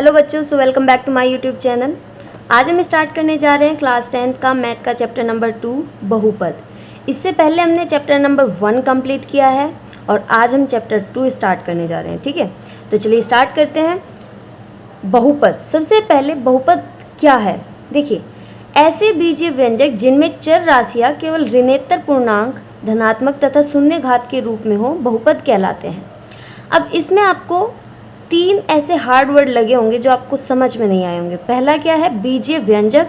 Hello बच्चों, so welcome back to my YouTube channel. आज हम स्टार्ट करने जा रहे हैं क्लास 10th का मैथ का चैप्टर नंबर 2 बहुपद। इससे पहले हमने चैप्टर नंबर 1 कंप्लीट किया है और आज हम चैप्टर 2 स्टार्ट करने जा रहे हैं। ठीक है, तो चलिए स्टार्ट करते हैं। बहुपद, सबसे पहले बहुपद क्या है? देखिए, ऐसे बीजीय व्यंजक जिनमें चर राशियाँ केवल ऋणेतर पूर्णांक, धनात्मक तथा शून्य घात के रूप में हो, बहुपद कहलाते हैं। अब इसमें आपको 3 ऐसे हार्ड वर्ड लगे होंगे जो आपको समझ में नहीं आए होंगे। पहला क्या है? बीजीय व्यंजक,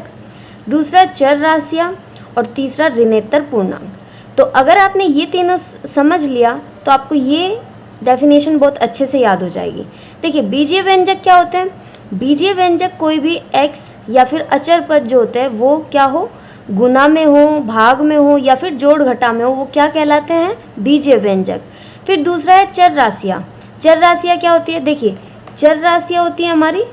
दूसरा चर राशियाँ और तीसरा ऋणेतर पूर्णांक। तो अगर आपने ये तीनों समझ लिया तो आपको ये डेफिनेशन बहुत अच्छे से याद हो जाएगी। देखिए, बीजीय व्यंजक क्या होते हैं? बीजीय व्यंजक कोई भी x या फिर अचर पद जो होते हैं वो क्या हो, गुना में हो, भाग में हो या फिर जोड़ घटा में हो, वो क्या कहलाते हैं? बीजीय व्यंजक। फिर दूसरा है चर राशियाँ। चर राशियाँ क्या होती है? देखिए, चर राशियाँ होती हैं हमारी,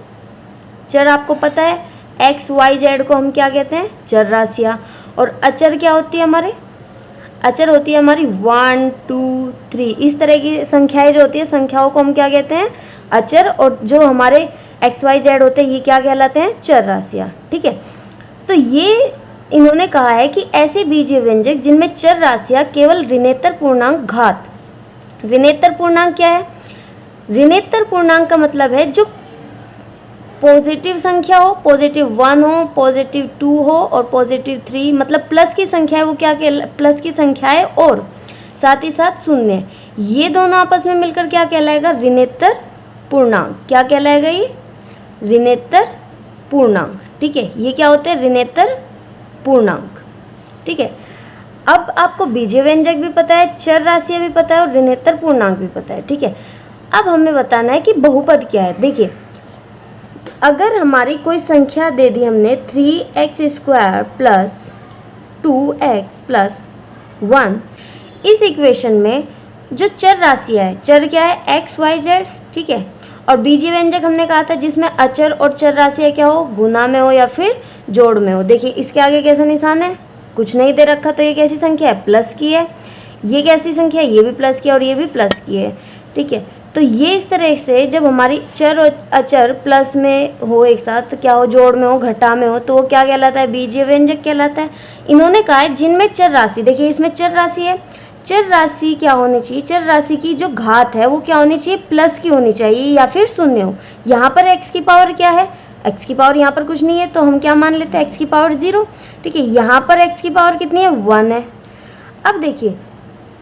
चर आपको पता है x, y, z को हम क्या कहते हैं? चर राशियाँ। और अचर क्या होती है हमारे? अचर होती है हमारी 1, 2, 3, इस तरह की संख्याएं जो होती है, संख्याओं को हम क्या कहते हैं? अचर। और जो हमारे x, y, z होते हैं ये क्या कहलाते हैं? चर राशियाँ। ठीक है, तो ये इन्होंने कहा है कि ऐसे बीजीय व्यंजक जिनमें चर राशियाँ केवल ऋणेतर पूर्णांक घात। ऋणेतर पूर्णांक क्या है? ऋणेतर पूर्णांक का मतलब है जो पॉजिटिव संख्या हो, +1 हो, +2 हो और +3, मतलब प्लस की संख्या है वो क्या प्लस की संख्या है, और साथ ही साथ शून्य, ये दोनों आपस में मिलकर क्या कहलाएगा? ऋणेतर पूर्णांक। क्या कहलाएगा ये? ऋणेतर पूर्णांक। ठीक है, ये क्या होते हैं? ऋणेतर पूर्णांक। ठीक है, अब आपको बीजीय व्यंजक भी पता है, चर राशियाँ भी पता है और ऋणेतर पूर्णांक भी पता है। ठीक है, अब हमें बताना है कि बहुपद क्या है। देखिए, अगर हमारी कोई संख्या दे दी हमने 3x² + 2x + 1, इस इक्वेशन में जो चर राशियाँ है, चर क्या है? x, y, z। ठीक है, और बीजीय व्यंजक हमने कहा था जिसमें अचर और चर राशियाँ क्या हो, गुना में हो या फिर जोड़ में हो। देखिए, इसके आगे कैसा निशान है? कुछ नहीं दे रखा, तो ये कैसी संख्या है? प्लस की है। ये कैसी संख्या है? ये भी प्लस की है और ये भी प्लस की है। ठीक है, तो ये इस तरह से जब हमारी चर और अचर प्लस में हो एक साथ, तो क्या हो? जोड़ में हो, घटा में हो, तो वो क्या कहलाता है? बीजीय व्यंजक कहलाता है। इन्होंने कहा है जिनमें चर राशि, देखिए इसमें चर राशि है, चर राशि क्या होनी चाहिए? चर राशि की जो घात है वो क्या होनी चाहिए? प्लस की होनी चाहिए या फिर शून्य हो। यहाँ पर x की पावर क्या है? x की पावर यहाँ पर कुछ नहीं है, तो हम क्या मान लेते हैं? x की पावर 0। ठीक है, यहाँ पर x की पावर कितनी है? 1 है। अब देखिए,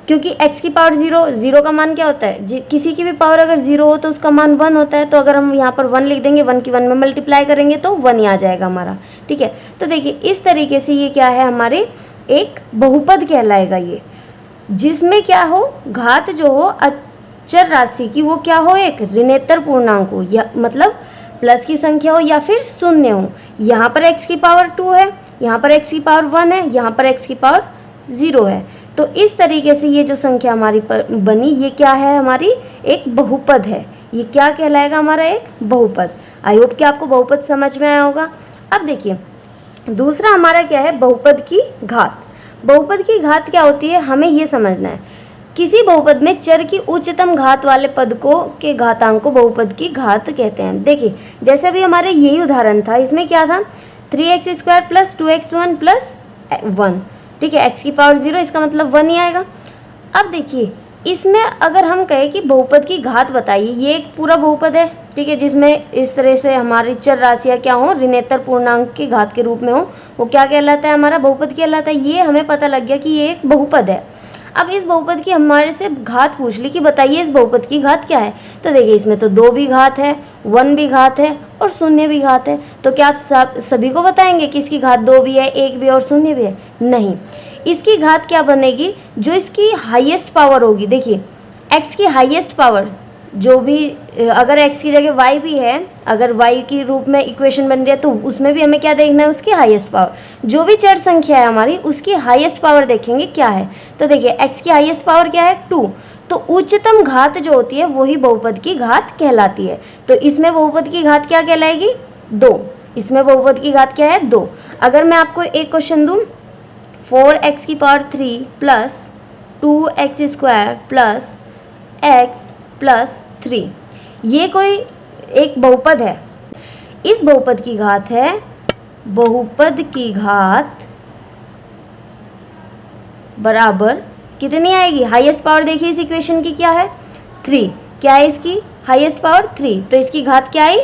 क्योंकि x की पावर 0 का मान क्या होता है? किसी की भी पावर अगर 0 हो तो उसका मान 1 होता है, तो अगर हम यहाँ पर 1 लिख देंगे, 1 की 1 में मल्टीप्लाई करेंगे तो 1 ही आ जाएगा हमारा। ठीक है, तो देखिए इस तरीके से ये क्या है? हमारे एक बहुपद कहलाएगा ये, जिसमें क्या हो? घात जो हो अचर राशि की वो क्या हो? एक ऋणेतर पूर्णांक हो, या मतलब प्लस की संख्या हो या फिर शून्य हो। यहाँ पर x की पावर 2 है, यहाँ पर x की पावर 1 है, यहाँ पर x की पावर 0 है। तो इस तरीके से ये जो संख्या हमारी बनी, ये क्या है? हमारी एक बहुपद है। ये क्या कहलाएगा? हमारा एक बहुपद। आई होप कि आपको बहुपद समझ में आया होगा। अब देखिए, दूसरा हमारा क्या है? बहुपद की घात। बहुपद की घात क्या होती है? हमें ये समझना है। किसी बहुपद में चर की उच्चतम घात वाले पद को के घातांक को बहुपद की घात कहते हैं। देखिए, जैसे भी हमारे यही उदाहरण था, इसमें क्या था? 3x² + 2x1 + 1। ठीक है, x की पावर 0, इसका मतलब 1 ही आएगा। अब देखिए, इसमें अगर हम कहें कि बहुपद की घात बताइए, ये एक पूरा बहुपद है। ठीक है, जिसमें इस तरह से हमारी चर राशियाँ क्या हो? ऋणेतर पूर्णांक की घात के रूप में हो, वो क्या कहलाता है? हमारा बहुपद कहलाता है। ये हमें पता लग गया कि ये एक बहुपद है। अब इस बहुपद की हमारे से घात पूछ ली कि बताइए इस बहुपद की घात क्या है। तो देखिए, इसमें तो 2 भी घात है, 1 भी घात है और 0 भी घात है। तो क्या आप सभी को बताएंगे कि इसकी घात 2 भी है, 1 भी और 0 भी है? नहीं, इसकी घात क्या बनेगी? जो इसकी हाईएस्ट पावर होगी। देखिए, x की हाईएस्ट पावर जो भी, अगर x की जगह y भी है, अगर y की रूप में इक्वेशन बन रही है, तो उसमें भी हमें क्या देखना है? उसकी हाईएस्ट पावर। जो भी चर संख्या है हमारी, उसकी हाईएस्ट पावर देखेंगे क्या है। तो देखिए, x की हाईएस्ट पावर क्या है? 2। तो उच्चतम घात जो होती है वही बहुपद की घात कहलाती है। तो इसमें बहुपद की घात क्या कहलाएगी? 2। इसमें बहुपद की घात क्या है? 2। अगर मैं आपको एक क्वेश्चन दूँ, 4x की पावर 3 + 2x² + x + 3, ये कोई एक बहुपद है। इस बहुपद की घात है, बहुपद की घात बराबर कितनी आएगी, हाईएस्ट पावर देखिए इस इक्वेशन की क्या है, 3। क्या है इसकी हाईएस्ट पावर 3, तो इसकी घात क्या आई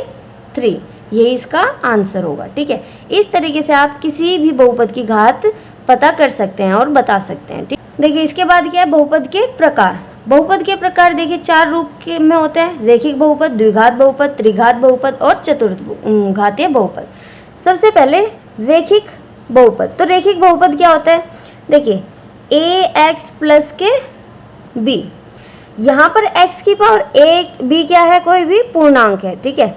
3, यही इसका आंसर होगा। ठीक है, इस तरीके से आप किसी भी बहुपद की घात पता कर सकते हैं और बता सकते हैं। ठीक, देखिए इसके बाद क्या है, बहुपद के प्रकार। बहुपद के प्रकार देखिए 4 रूप के में होते हैं, रेखिक बहुपद, द्विघात बहुपद, त्रिघात बहुपद और चतुर्थ घातीय बहुपद। सबसे पहले रेखिक बहुपद। तो रेखिक बहुपद क्या होता है, देखिए ax प्लस के b, यहाँ पर x की पावर a b क्या है, कोई भी पूर्णांक है। ठीक है,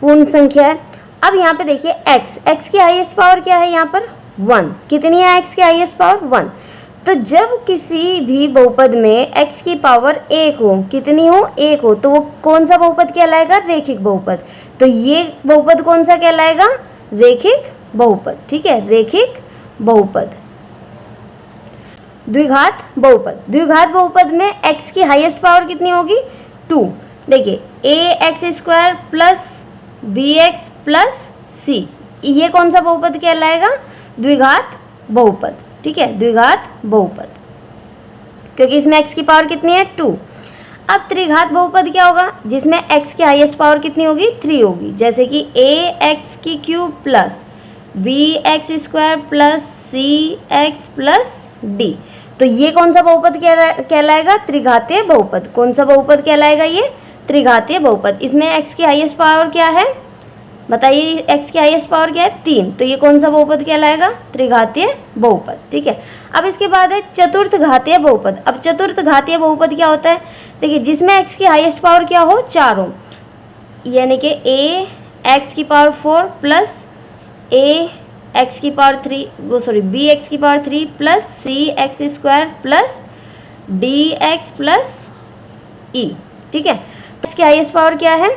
पूर्ण संख्या है। अब यहाँ पे देखिए x की हाईएस्ट पावर क्या है, यहाँ पर 1। कितनी है x की हाईएस्ट पावर 1। तो जब किसी भी बहुपद में x की पावर 1 हो, कितनी हो 1 हो, तो वो कौन सा बहुपद कहलाएगा, रेखिक बहुपद। तो ये बहुपद कौन सा कहलाएगा, रेखिक बहुपद। ठीक है, रेखिक बहुपद। द्विघात बहुपद। द्विघात बहुपद में x की हाईएस्ट पावर कितनी होगी 2। देखिए ax square plus bx plus c, ये कौन सा बहुपद कहलाएगा, द्विघात बहुपद। ठीक है, द्विघात बहुपद, क्योंकि इसमें x की पावर कितनी है 2। अब त्रिघात बहुपद क्या होगा, जिसमें x की हाईएस्ट पावर कितनी होगी 3 होगी, जैसे कि ax की cube plus bx square plus cx plus d। तो ये कौन सा बहुपद कहलाएगा, त्रिघातीय बहुपद। कौन सा बहुपद कहलाएगा, ये त्रिघातीय बहुपद। इसमें x की हाईएस्ट पावर क्या है, बताइए x की हाईएस्ट पावर क्या है 3, तो ये कौन सा बहुपद कहलाएगा, त्रिघातीय बहुपद। ठीक है, अब इसके बाद है चतुर्थ घातीय बहुपद। अब चतुर्थ घातीय बहुपद क्या होता है, देखिए जिसमें x की हाईएस्ट पावर क्या हो 4 हो, यानी कि ax की पावर 4 प्लस ax की पावर 3 bx की power 3 plus cx square plus dx plus e। ठीक है, तो इसकी हाईएस्ट पावर क्या है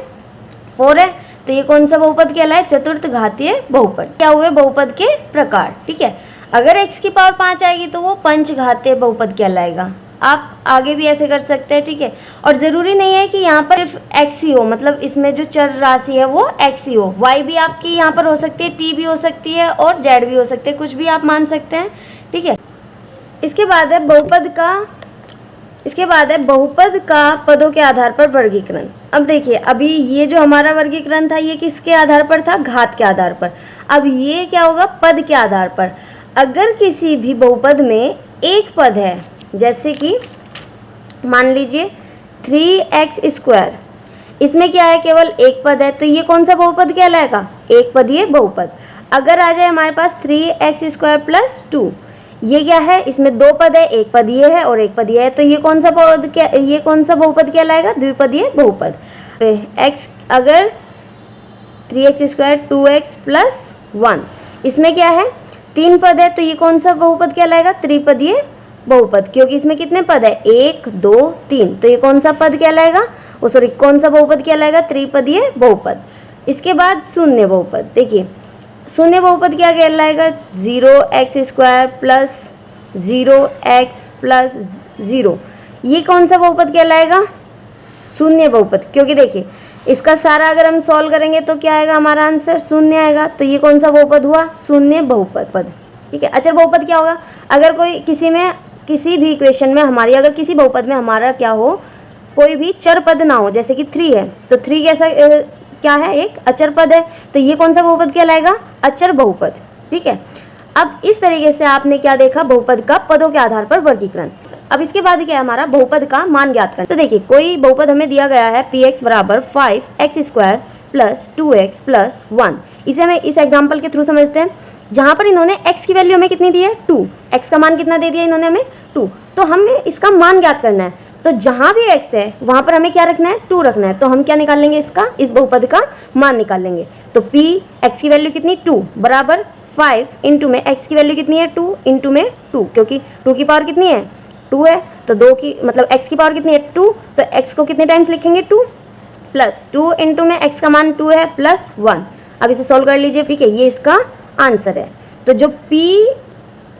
4 है, तो ये कौन सा बहुपद कहलाए, चतुर्थ घातीय बहुपद। क्या हुए बहुपद के प्रकार। ठीक है, अगर x की पावर 5 आएगी तो वो पंचघातीय बहुपद कहलाएगा। आप आगे भी ऐसे कर सकते हैं। ठीक है, और ज़रूरी नहीं है कि यहाँ पर सिर्फ x ही हो, मतलब इसमें जो चर राशि है वो x ही हो, y भी आपकी यहाँ पर हो सकती है, t भी हो सकती है और z भी हो सकती है, कुछ भी आप मान सकते हैं। ठीक है, इसके बाद है बहुपद का पदों के आधार पर वर्गीकरण। अब देखिए अभी ये जो हमारा वर्गीकरण था ये किसके आधार पर था, घात के आधार पर। अब ये क्या होगा, पद के आधार पर। अगर किसी भी बहुपद में एक पद है, जैसे कि मान लीजिए 3x स्क्वायर, इसमें क्या है केवल एक पद है, तो ये कौन सा बहुपद कहलाएगा, एक पदीय बहुपद। अगर आ जाए हमारे पास 3x स्क्वायर प्लस 2, ये क्या है, इसमें 2 पद है, एक पदीय है और एक पदीय है, तो ये कौन सा बहुपद कहलाएगा, द्विपदीय बहुपद। x अगर 3x स्क्वायर 2x प्लस 1, इसमें क्या है 3 पद है, तो ये कौन सा बहुपद कहलाएगा, त्रिपदीय बहुपद, क्योंकि इसमें कितने पद है 1 2 3, तो ये कौन सा पद कहलाएगा, कौन सा बहुपद कहलाएगा, त्रिपदीय बहुपद। इसके बाद शून्य बहुपद। देखिए शून्य बहुपद क्या कहलाएगा, 0x square plus 0x plus 0, ये कौन सा बहुपद कहलाएगा, शून्य बहुपद। क्योंकि देखिए इसका सारा अगर हम सॉल्व करेंगे तो क्या आएगा, हमारा आंसर शून्य आएगा, तो ये कौन सा बहुपद हुआ, शून्य बहुपद। ठीक है, अचर बहुपद क्या होगा, अगर कोई किसी भी इक्वेशन में हमारी, अगर किसी बहुपद में हमारा क्या हो, कोई भी चर पद ना हो, जैसे कि 3 है, तो 3 कैसा क्या है, एक अचर पद है, तो ये कौन सा बहुपद कहलाएगा, अचर बहुपद। ठीक है, अब इस तरीके से आपने क्या देखा, बहुपद का पदों के आधार पर वर्गीकरण। अब इसके बाद क्या है हमारा, बहुपद का मान ज्ञात करना। तो देखिए कोई बहुपद हमें दिया गया है px बराबर 5x square plus 2x plus 1, इसे हमें इस एग्जाम्पल के थ्रू समझते हैं, जहाँ पर इन्होंने x की वैल्यू हमें कितनी दी है 2, x का मान कितना दे दिया इन्होंने हमें 2, तो हमें इसका मान ज्ञात करना है। तो जहाँ भी x है वहाँ पर हमें क्या रखना है, 2 रखना है, तो हम क्या निकाल लेंगे, इस बहुपद का मान निकाल लेंगे। तो p x की वैल्यू कितनी 2 बराबर 5 इंटू में x की वैल्यू कितनी है 2 इंटू में 2, क्योंकि 2 की पावर कितनी है 2 है, तो 2 की मतलब x की पावर कितनी है 2, तो x को कितने टाइम्स लिखेंगे 2, प्लस 2 इंटू में x का मान 2 है प्लस 1। अब इसे सॉल्व कर लीजिए। ठीक है, ये इसका आंसर है। तो जो p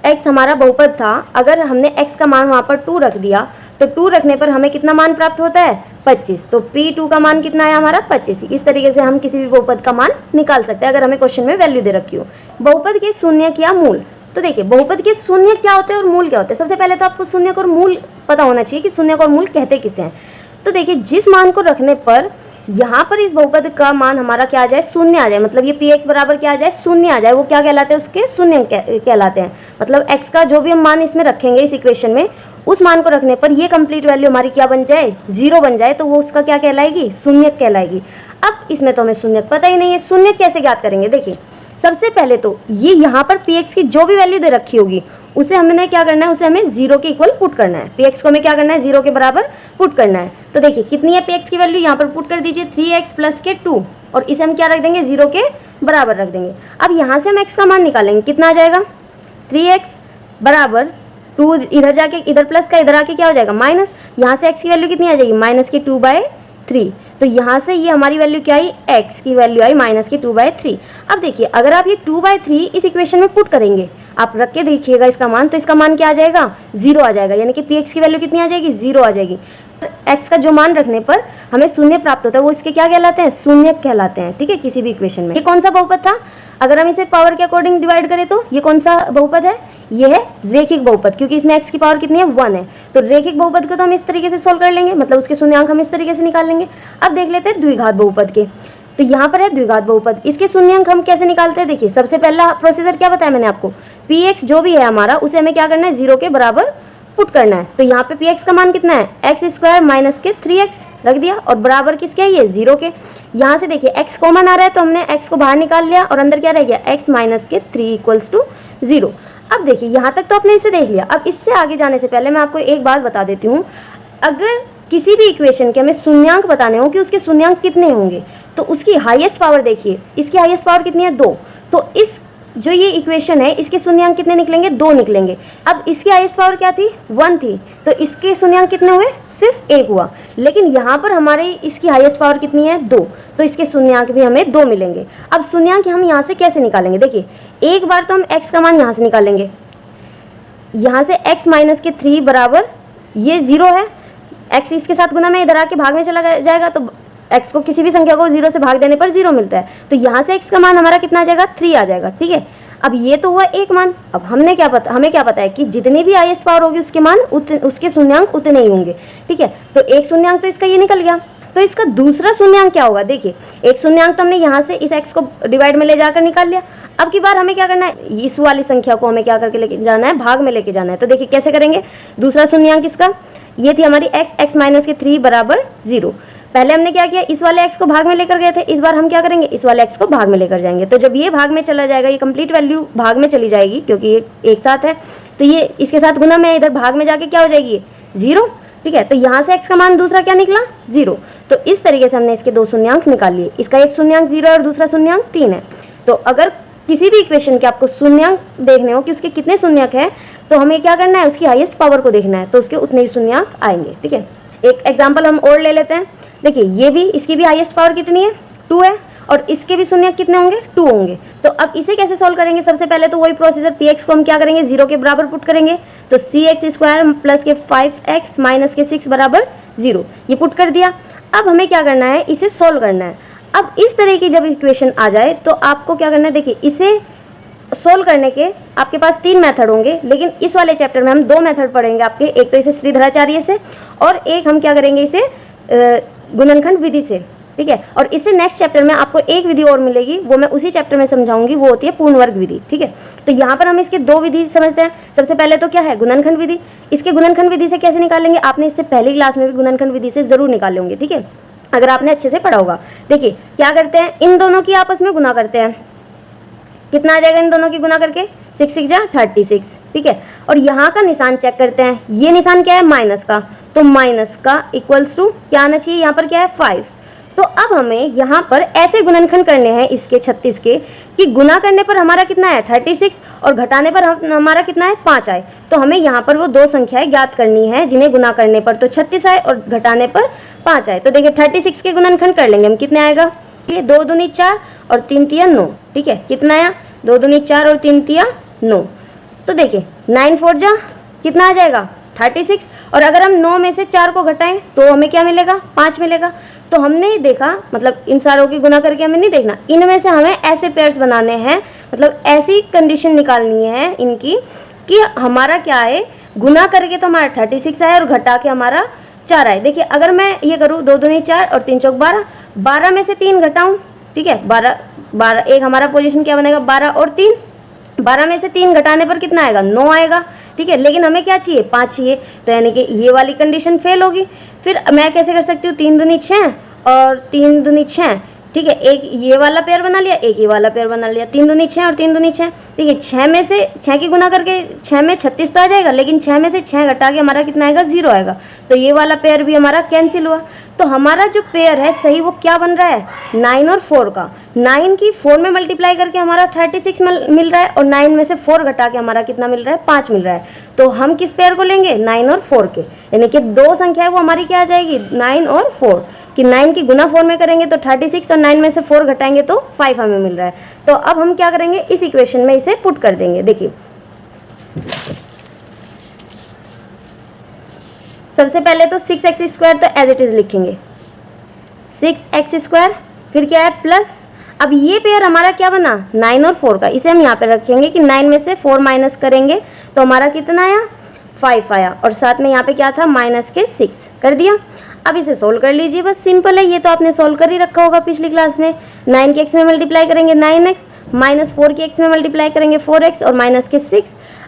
x हमारा बहुपद था, अगर हमने x का मान वहाँ पर 2 रख दिया तो 2 रखने पर हमें कितना मान प्राप्त होता है 25। तो P2 का मान कितना है हमारा 25। इस तरीके से हम किसी भी बहुपद का मान निकाल सकते हैं अगर हमें क्वेश्चन में वैल्यू दे रखी हो। बहुपद के शून्यक या मूल, तो देखिए बहुपद के शून्यक क्या होते हैं और मूल क्या होते हैं। सबसे पहले तो आपको शून्यक और मूल पता होना चाहिए कि शून्यक और मूल कहते किसे हैं। तो देखिए जिस मान को रखने पर यहाँ पर इस बहुपद का मान हमारा क्या आ जाए, शून्य आ जाए, मतलब ये px बराबर क्या आ जाए, शून्य आ जाए, वो क्या कहलाते हैं, उसके शून्य कहलाते हैं। मतलब x का जो भी हम मान इसमें रखेंगे इस इक्वेशन में, उस मान को रखने पर ये कंप्लीट वैल्यू हमारी क्या बन जाए, 0 बन जाए, तो वो उसका क्या कहलाएगी, शून्यक कहलाएगी। अब इसमें तो हमें शून्यक पता ही नहीं है, शून्यक कैसे ज्ञात करेंगे। देखिए सबसे पहले तो ये यहाँ पर px की जो भी वैल्यू दे रखी होगी उसे हमने क्या करना है, उसे हमें 0 के इक्वल पुट करना है। px को हमें क्या करना है, 0 के बराबर पुट करना है। तो देखिए कितनी है px की वैल्यू, यहाँ पर पुट कर दीजिए 3x प्लस के 2, और इसे हम क्या रख देंगे, 0 के बराबर रख देंगे। अब यहाँ से हम x का मान निकालेंगे, कितना आ जाएगा 3x बराबर 2, इधर जाके इधर प्लस का इधर आके क्या हो जाएगा माइनस, यहाँ से x की वैल्यू कितनी आ जाएगी, माइनस की 2/3। तो यहाँ से ये हमारी वैल्यू क्या आई, x की वैल्यू आई माइनस की 2/3। अब देखिए अगर आप ये 2/3 इस इक्वेशन में पुट करेंगे, आप रख के देखिएगा इसका मान, तो इसका मान क्या आ जाएगा, 0 आ जाएगा, यानी कि px की वैल्यू कितनी आ जाएगी, 0 आ जाएगी। x का जो मान रखने पर हमें शून्य प्राप्त होता है वो इसके क्या कहलाते हैं, शून्यक कहलाते हैं। ठीक है, किसी भी इक्वेशन में। ये कौन सा बहुपद था, अगर हम इसे पावर के अकॉर्डिंग डिवाइड करें तो ये कौन सा बहुपद है, ये है रेखिक बहुपद, क्योंकि इसमें x की पावर कितनी है, 1 है। तो रेखिक बहुपद को तो हम इस तरीके से सोल्व कर लेंगे, मतलब उसके शून्यांक हम इस तरीके से निकाल लेंगे। अब देख लेते हैं द्विघात बहुपद के। तो यहाँ पर है द्विघात बहुपद, इसके शून्यांक हम कैसे निकालते हैं। देखिए सबसे पहला प्रोसीजर क्या बताया मैंने आपको, px जो भी है हमारा उसे हमें क्या करना है, 0 के बराबर पुट करना है। तो यहाँ पे px का मान कितना है, x² माइनस के 3x रख दिया, और बराबर किसके है, ये 0 के। यहाँ से देखिए x कॉमन आ रहा है तो हमने x को बाहर निकाल लिया, और अंदर क्या रह गया, x माइनस के 3 इक्वल्स टू 0। अब देखिए यहाँ तक तो आपने इसे देख लिया। अब इससे आगे जाने से पहले मैं आपको एक बात बता देती हूँ, अगर किसी भी इक्वेशन के हमें शून्यांक बताने हो कि उसके शून्यांक कितने होंगे, तो उसकी हाईएस्ट पावर देखिए, इसकी हाईएस्ट पावर कितनी है, 2। तो इस जो ये इक्वेशन है इसके शून्यांक कितने निकलेंगे, 2 निकलेंगे। अब इसकी हाईएस्ट पावर क्या थी, 1 थी, तो इसके शून्यांक कितने हुए, सिर्फ 1 हुआ। लेकिन यहाँ पर हमारे इसकी हाईएस्ट पावर कितनी है, 2, तो इसके शून्यांक भी हमें 2 मिलेंगे। अब शून्यांक हम यहाँ से कैसे निकालेंगे, देखिए एक बार तो हम x का मान यहाँ से निकालेंगे, यहाँ से x माइनस के 3 बराबर ये 0 है, x इसके साथ गुना में इधर आके भाग में चला जाएगा, तो x को किसी भी संख्या को 0 से भाग देने पर 0 मिलता है। तो यहाँ से x का मान हमारा कितना आ जाएगा, 3 आ जाएगा। ठीक है, अब ये तो हुआ एक मान। अब हमें क्या पता है कि जितनी भी हाईएस्ट पावर होगी उसके मान उसके शून्यांक उतने ही होंगे। ठीक है, तो एक शून्यांक तो इसका ये निकल गया। तो इसका दूसरा शून्यांक क्या होगा, देखिए एक शून्यांक तो हमने यहाँ से इस x को डिवाइड में ले जाकर निकाल लिया। अब की बार हमें क्या करना है, इस वाली संख्या को हमें क्या करके लेके जाना है, भाग में लेके जाना है। तो देखिए कैसे करेंगे, दूसरा शून्यांक इसका ये थी हमारी x माइनस के 3 बराबर 0। पहले हमने क्या किया, इस वाले x को भाग में लेकर गए थे, इस बार हम क्या करेंगे, इस वाले x को भाग में लेकर जाएंगे। तो जब ये भाग में चला जाएगा, ये कंप्लीट वैल्यू भाग में चली जाएगी, क्योंकि ये एक साथ है, तो ये इसके साथ गुना में इधर भाग में जाके क्या हो जाएगी, 0। ठीक है, तो यहाँ से x का मान दूसरा क्या निकला, 0। तो इस तरीके से हमने इसके 2 शून्यांक निकाल लिए, इसका एक शून्यांक 0 और दूसरा शून्यांक 3 है। तो अगर किसी भी इक्वेशन के आपको शून्यांक देखने हो कि उसके कितने शून्यक है, तो हमें क्या करना है, उसकी हाईएस्ट पावर को देखना है, तो उसके उतने ही शून्यक आएंगे। ठीक है, एक एग्जांपल हम और ले लेते हैं। देखिए ये भी, इसकी भी हाईएस्ट पावर कितनी है, 2 है, और इसके भी शून्यक कितने होंगे, 2 होंगे। तो अब इसे कैसे सॉल्व करेंगे, सबसे पहले तो वही प्रोसीजर, px को हम क्या करेंगे, 0 के बराबर पुट करेंगे। तो cx² प्लस के 5x माइनस के 6 बराबर 0, ये पुट कर दिया। अब हमें क्या करना है, इसे सॉल्व करना है। अब इस तरह की जब इक्वेशन आ जाए तो आपको क्या करना है, देखिए इसे सोल्व करने के आपके पास 3 मेथड होंगे, लेकिन इस वाले चैप्टर में हम 2 मेथड पढ़ेंगे आपके। एक तो इसे श्रीधराचार्य से, और एक हम क्या करेंगे, इसे गुणनखंड विधि से। ठीक है, और इससे नेक्स्ट चैप्टर में आपको एक विधि और मिलेगी, वो मैं उसी चैप्टर में समझाऊंगी, वो होती है पूर्ण वर्ग विधि। ठीक है, तो यहाँ पर हम इसके 2 विधि समझते हैं। सबसे पहले तो क्या है, गुणनखंड विधि। इसके गुणनखंड विधि से कैसे निकालेंगे, आपने इससे पहली क्लास में भी गुणनखंड विधि से जरूर निकाले होंगे। ठीक है, अगर आपने अच्छे से पढ़ा होगा। देखिए क्या करते हैं, इन दोनों की आपस में गुना करते हैं, कितना आ जाएगा इन दोनों की गुना करके, 6 6 जा 36। ठीक है, और यहाँ का निशान चेक करते हैं, ये निशान क्या है, माइनस का, तो माइनस का इक्वल्स टू क्या आना चाहिए, यहाँ पर क्या है, 5। तो अब हमें यहाँ पर ऐसे गुणनखंड करने हैं इसके 36 के, कि गुना करने पर हमारा कितना है 36, और घटाने पर हमारा कितना है 5 आए। तो हमें यहाँ पर वो 2 संख्याएं ज्ञात करनी है जिन्हें गुना करने पर तो 36 आए और घटाने पर 5 आए। तो देखिए 36 के गुणनखंड कर लेंगे हम, कितने आएगा, ये 2 दूनी 4 और 3 तिया 9। ठीक है, कितना आया, 2 दूनी 4 और 3 तिया 9। तो देखिए 9 4 जा कितना आ जाएगा 36, और अगर हम 9 में से 4 को घटाएं तो हमें क्या मिलेगा 5 मिलेगा। तो हमने देखा, मतलब इन सारों की गुना करके हमें नहीं देखना, इनमें से हमें ऐसे पेयर्स बनाने हैं, मतलब ऐसी कंडीशन निकालनी है इनकी कि हमारा क्या है, गुना करके तो हमारा 36 आए और घटा के हमारा 4 आए। देखिए अगर मैं ये करूँ 2 दूनी 4 और 3 चौक 12, 12 में से 3 घटाऊँ, ठीक है, 12 एक हमारा पोजीशन क्या बनेगा 12 और 3, 12 में से 3 घटाने पर कितना आएगा 9 आएगा, ठीक है, लेकिन हमें क्या चाहिए 5 चाहिए, तो यानी कि ये वाली कंडीशन फेल होगी। फिर मैं कैसे कर सकती हूँ 3 दूनी 6 और 3 दूनी 6, ठीक है, एक ये वाला पेयर बना लिया, एक ये वाला पेयर बना लिया, 3 दूनी 6 और 3 दूनी 6, ठीक है, 6 में से 6 की गुना करके 6 में 36 तो आ जाएगा, लेकिन 6 में से 6 घटा के हमारा कितना आएगा 0 आएगा, तो ये वाला पेयर भी हमारा कैंसिल हुआ। तो हमारा जो पेयर है सही वो क्या बन रहा है 9 और 4 का, 9 की 4 में मल्टीप्लाई करके हमारा 36 मिल रहा है, और 9 में से 4 घटा के हमारा कितना मिल रहा है 5 मिल रहा है। तो हम किस पेयर को लेंगे 9 और 4 के, यानी कि दो संख्या है वो हमारी क्या आ जाएगी 9 और 4, कि 9 की गुना 4 में करेंगे तो 36 और 9 में से 4 घटाएंगे तो 5 हमें मिल रहा है। तो अब हम क्या करेंगे इस इक्वेशन में इसे पुट कर देंगे। देखिए सबसे पहले तो 6x² तो एज इट इज लिखेंगे 6x², फिर क्या है प्लस, अब ये पेयर हमारा क्या बना 9 और 4 का, इसे हम यहाँ पे रखेंगे कि 9 में से 4 माइनस करेंगे तो हमारा कितना आया 5 आया, और साथ में यहाँ पे क्या था माइनस के 6 कर दिया। अब इसे सोल्व कर लीजिए, बस सिंपल है, ये तो आपने सोल्व कर ही रखा होगा पिछली क्लास में। 9 के x में मल्टीप्लाई करेंगे 9x, माइनस 4 के x में मल्टीप्लाई करेंगे 4x और माइनस के 6।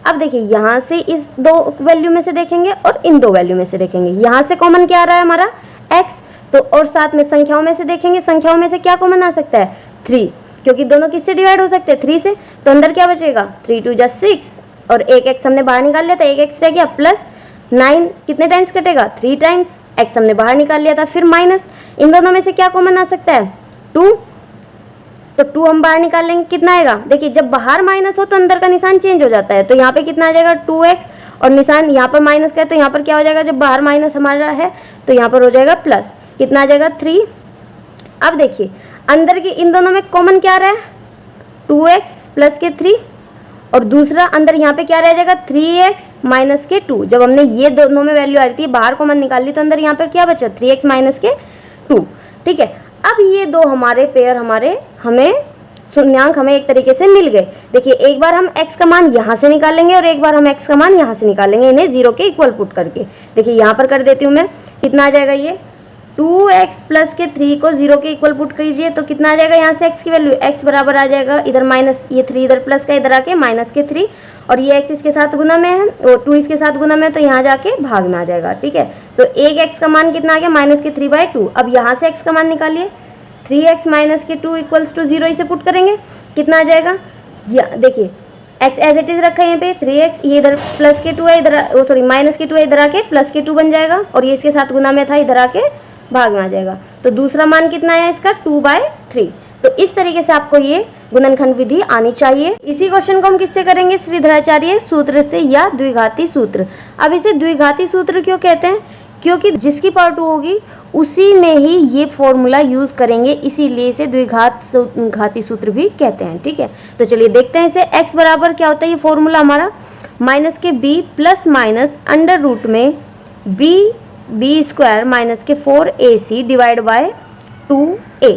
अब देखिए यहाँ से इस दो वैल्यू में से देखेंगे और इन दो वैल्यू में से देखेंगे, यहाँ से कॉमन क्या आ रहा है हमारा x, तो और साथ में संख्याओं में से देखेंगे, संख्याओं में से क्या कॉमन आ सकता है 3, क्योंकि दोनों किससे डिवाइड हो सकते हैं 3 से, तो अंदर क्या बचेगा 3 2 जा 6 और एक x हमने बाहर निकाल लिया था, एक x रह गया, प्लस 9 कितने टाइम्स कटेगा 3 टाइम्स, x हमने बाहर निकाल लिया था, फिर माइनस इन दोनों में से क्या कॉमन आ सकता है 2, तो 2 हम बाहर निकाल लेंगे, कितना आएगा, देखिए जब बाहर माइनस हो तो अंदर का निशान चेंज हो जाता है, तो यहाँ पे कितना आ जाएगा 2x और निशान यहाँ पर माइनस का है, तो यहाँ पर क्या हो जाएगा जब बाहर माइनस हमारा है तो यहाँ पर हो जाएगा प्लस, कितना आ जाएगा 3। अब देखिए अंदर की इन दोनों में कॉमन क्या आ रहा है 2x प्लस के 3, और दूसरा अंदर यहाँ पे क्या रह जाएगा 3x माइनस के 2, जब हमने ये दोनों में वैल्यू आ रही थी बाहर कॉमन निकाल ली तो अंदर यहाँ पर क्या बचा 3x माइनस के 2, ठीक है। अब ये दो हमारे पेयर हमें शून्यांक हमें एक तरीके से मिल गए। देखिए एक बार हम x का मान यहाँ से निकालेंगे और एक बार हम x का मान यहाँ से निकालेंगे, इन्हें 0 के इक्वल पुट करके। देखिए यहाँ पर कर देती हूँ मैं, कितना आ जाएगा ये 2x प्लस के 3 को 0 के इक्वल पुट कीजिए तो कितना आ जाएगा, यहाँ से x की वैल्यू x बराबर आ जाएगा, इधर माइनस ये 3 इधर प्लस का इधर आके माइनस के 3, और ये x इसके साथ गुना में है और 2 इसके साथ गुना में है तो यहाँ जाके भाग में आ जाएगा, ठीक है। तो एक x का मान कितना आ गया माइनस के 3/2। अब यहाँ से x का मान निकालिए 3x माइनस के 2 इक्वल्स टू 0, इसे पुट करेंगे कितना आ जाएगा, देखिए x एज इट इज रखा है यहाँ पे 3x, ये इधर प्लस के 2 है, इधर सॉरी माइनस के 2 है, इधर आके प्लस के 2 बन जाएगा, और ये इसके साथ गुना में था इधर आके भाग में आ जाएगा। तो दूसरा मान कितना आया इसका 2/3। तो इस तरीके से आपको ये गुणनखंड विधि आनी चाहिए। इसी क्वेश्चन को हम किससे करेंगे श्रीधराचार्य सूत्र से या द्विघाती सूत्र। अब इसे द्विघाती सूत्र क्यों कहते हैं, क्योंकि जिसकी पावर 2 होगी उसी में ही ये फॉर्मूला यूज करेंगे, इसीलिए इसे द्विघाती सूत्र भी कहते हैं, ठीक है। तो चलिए देखते हैं इसे। x बराबर क्या होता है, ये फॉर्मूला हमारा माइनस के b plus minus under root में b स्क्वायर माइनस के 4ac डिवाइड बाय 2a,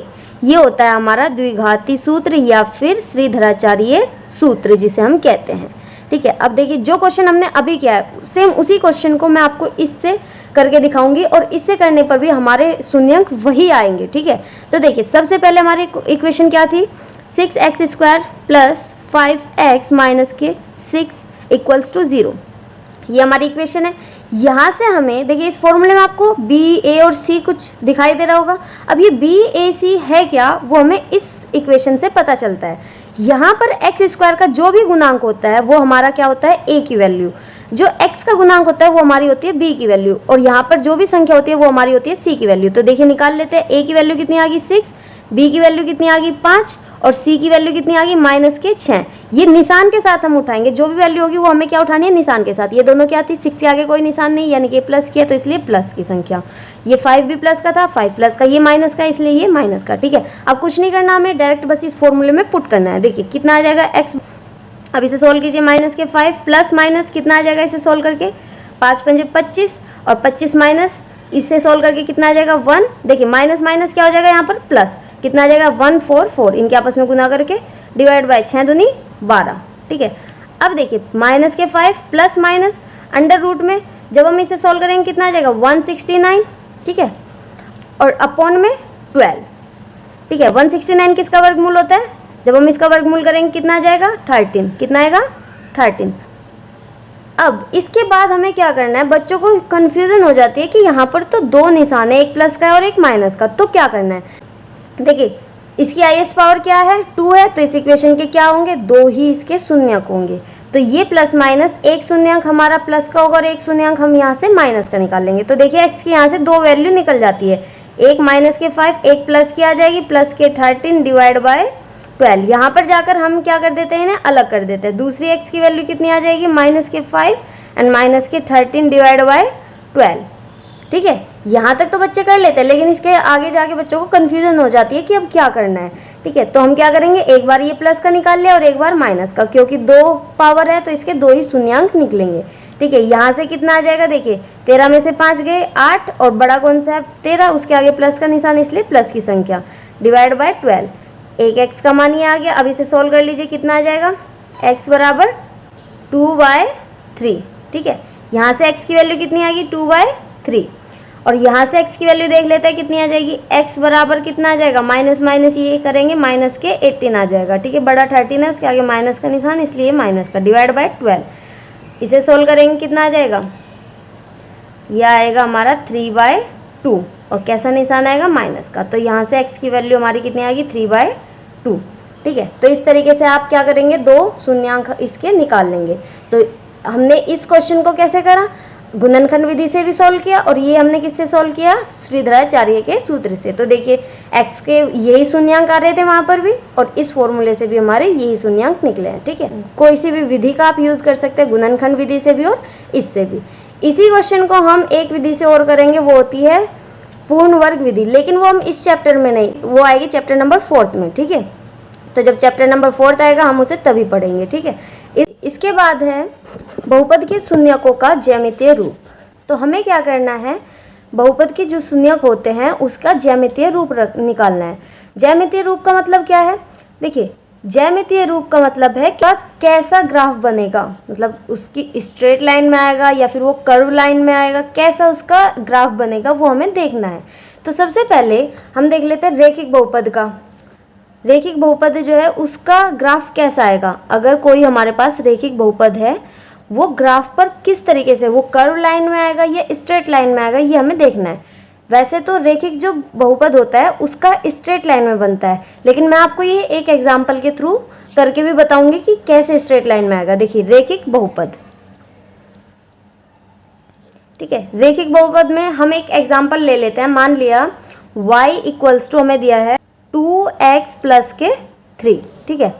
ये होता है हमारा द्विघाती सूत्र या फिर श्रीधराचार्य सूत्र जिसे हम कहते हैं, ठीक है। अब देखिए जो क्वेश्चन हमने अभी किया है सेम उसी क्वेश्चन को मैं आपको इससे करके दिखाऊंगी, और इससे करने पर भी हमारे शून्यांक वही आएंगे, ठीक है। तो देखिए सबसे पहले हमारी इक्वेशन क्या थी 6x² प्लस 5x माइनस के 6 इक्वल्स टू 0, ये हमारी इक्वेशन है। यहाँ से हमें देखिए इस फॉर्मूले में आपको b a और c कुछ दिखाई दे रहा होगा। अब ये b a c है क्या, वो हमें इस इक्वेशन से पता चलता है। यहाँ पर x² का जो भी गुणांक होता है वो हमारा क्या होता है a की वैल्यू, जो x का गुणांक होता है वो हमारी होती है b की वैल्यू, और यहाँ पर जो भी संख्या होती है वो हमारी होती है c की वैल्यू। तो देखिए निकाल लेते हैं, a की वैल्यू कितनी आ गई 6, b की वैल्यू कितनी आ गई 5 और c की वैल्यू कितनी आ गई माइनस के 6। ये निशान के साथ हम उठाएंगे, जो भी वैल्यू होगी वो हमें क्या उठानी है निशान के साथ। ये दोनों क्या थी 6 के आगे कोई निशान नहीं, यानी कि प्लस किया तो इसलिए प्लस की संख्या, ये 5 भी प्लस का था, 5 प्लस का, ये माइनस का इसलिए ये माइनस का, ठीक है। अब कुछ नहीं करना, हमें डायरेक्ट बस इस फॉर्मूले में पुट करना है। देखिए कितना आ जाएगा x अब इसे सोल्व कीजिए, माइनस के 5 प्लस माइनस कितना आ जाएगा इसे सोल्व करके, 5 पंजे 25 और 25 माइनस इससे सोल्व करके कितना आ जाएगा 1। देखिए माइनस माइनस क्या हो जाएगा यहाँ पर प्लस, कितना आ जाएगा 144, इनके आपस में गुना करके डिवाइड बाय 6 दूनी 12। ठीक है, अब देखिए माइनस के 5 प्लस माइनस अंडर रूट में जब हम इसे सोल्व करेंगे कितना आ जाएगा 169। ठीक है, और अपॉन में 12। ठीक है, 169 किसका वर्गमूल होता है, जब हम इसका वर्गमूल करेंगे कितना आ जाएगा 13, कितना आएगा 13। अब इसके बाद हमें क्या करना है, बच्चों को कन्फ्यूजन हो जाती है कि यहाँ पर तो दो निशान है, एक प्लस का और एक माइनस का, तो क्या करना है। देखिए इसकी हाईएस्ट पावर क्या है 2 है, तो इस इक्वेशन के क्या होंगे 2 ही इसके शून्यक होंगे। तो ये प्लस माइनस एक शून्यक हमारा प्लस का होगा और एक शून्यक हम यहाँ से माइनस का निकाल लेंगे। तो देखिए एक्स की यहाँ से 2 वैल्यू निकल जाती है, एक माइनस के 5 एक प्लस की आ जाएगी, प्लस के 13 डिवाइड बाय 12। यहाँ पर जाकर हम क्या कर देते हैं, इन्हें अलग कर देते हैं। दूसरी एक्स की वैल्यू कितनी आ जाएगी माइनस के 5 एंड माइनस के 13 डिवाइड बाय 12। ठीक है, यहाँ तक तो बच्चे कर लेते हैं, लेकिन इसके आगे जाके बच्चों को कन्फ्यूजन हो जाती है कि अब क्या करना है। ठीक है, तो हम क्या करेंगे, एक बार ये प्लस का निकाल लिया और एक बार माइनस का, क्योंकि 2 पावर है तो इसके 2 ही शून्यांक निकलेंगे। ठीक है, यहाँ से कितना आ जाएगा, देखिए 13 में से 5 गए 8 और बड़ा कौन सा है 13, उसके आगे प्लस का निशान इसलिए प्लस की संख्या डिवाइड बाय 12। एक एक्स का मान ये आ गया। अब इसे सोल्व कर लीजिए, कितना आ जाएगा एक्स बराबर 2/3। ठीक है, यहाँ से एक्स की वैल्यू कितनी आ गई 2/3 और यहाँ से x की वैल्यू देख लेते हैं कितनी आ जाएगी, x बराबर कितना आ जाएगा माइनस माइनस ये करेंगे माइनस के 18 आ जाएगा। ठीक है, बड़ा 13 है उसके आगे माइनस का निशान इसलिए माइनस का डिवाइड बाय 12। इसे सोल्व करेंगे कितना आ जाएगा, यह आएगा हमारा 3/2 और कैसा निशान आएगा माइनस का। तो यहाँ से x की वैल्यू हमारी कितनी आएगी 3/2। ठीक है, तो इस तरीके से आप क्या करेंगे, 2 शून्यांक इसके निकाल लेंगे। तो हमने इस क्वेश्चन को कैसे करा, गुणनखंड विधि से भी सॉल्व किया और ये हमने किससे सॉल्व किया, श्रीधराचार्य के सूत्र से। तो देखिए x के यही शून्यांक आ रहे थे वहाँ पर भी और इस फॉर्मूले से भी हमारे यही शून्यांक निकले हैं। ठीक है, कोई सी भी विधि का आप यूज़ कर सकते हैं, गुणनखंड विधि से भी और इससे भी। इसी क्वेश्चन को हम एक विधि से और करेंगे, वो होती है पूर्ण वर्ग विधि, लेकिन वो हम इस चैप्टर में नहीं, वो आएगी चैप्टर नंबर 4 में। ठीक है, तो जब चैप्टर नंबर 4 आएगा हम उसे तभी पढ़ेंगे। ठीक है, इसके बाद है बहुपद के शून्यकों का ज्यामितीय रूप। तो हमें क्या करना है, बहुपद के जो शून्यक होते हैं उसका ज्यामितीय रूप निकालना है। ज्यामितीय रूप का मतलब क्या है, देखिए ज्यामितीय रूप का मतलब है क्या, कैसा ग्राफ बनेगा, मतलब उसकी स्ट्रेट लाइन में आएगा या फिर वो कर्व लाइन में आएगा, कैसा उसका ग्राफ बनेगा वो हमें देखना है। तो सबसे पहले हम देख लेते हैं रेखिक बहुपद का। रेखिक बहुपद जो है उसका ग्राफ कैसा आएगा, अगर कोई हमारे पास रेखिक बहुपद है वो ग्राफ पर किस तरीके से, वो कर्व लाइन में आएगा या स्ट्रेट लाइन में आएगा, ये हमें देखना है। वैसे तो रेखिक जो बहुपद होता है उसका स्ट्रेट लाइन में बनता है, लेकिन मैं आपको ये एक एग्जांपल के थ्रू करके भी बताऊंगी कि कैसे स्ट्रेट लाइन में आएगा। देखिए रेखिक बहुपद, ठीक है, रेखिक बहुपद में हम एक एग्जांपल ले लेते हैं। मान लिया y इक्वल्स टू हमें दिया है 2x प्लस के 3। ठीक है,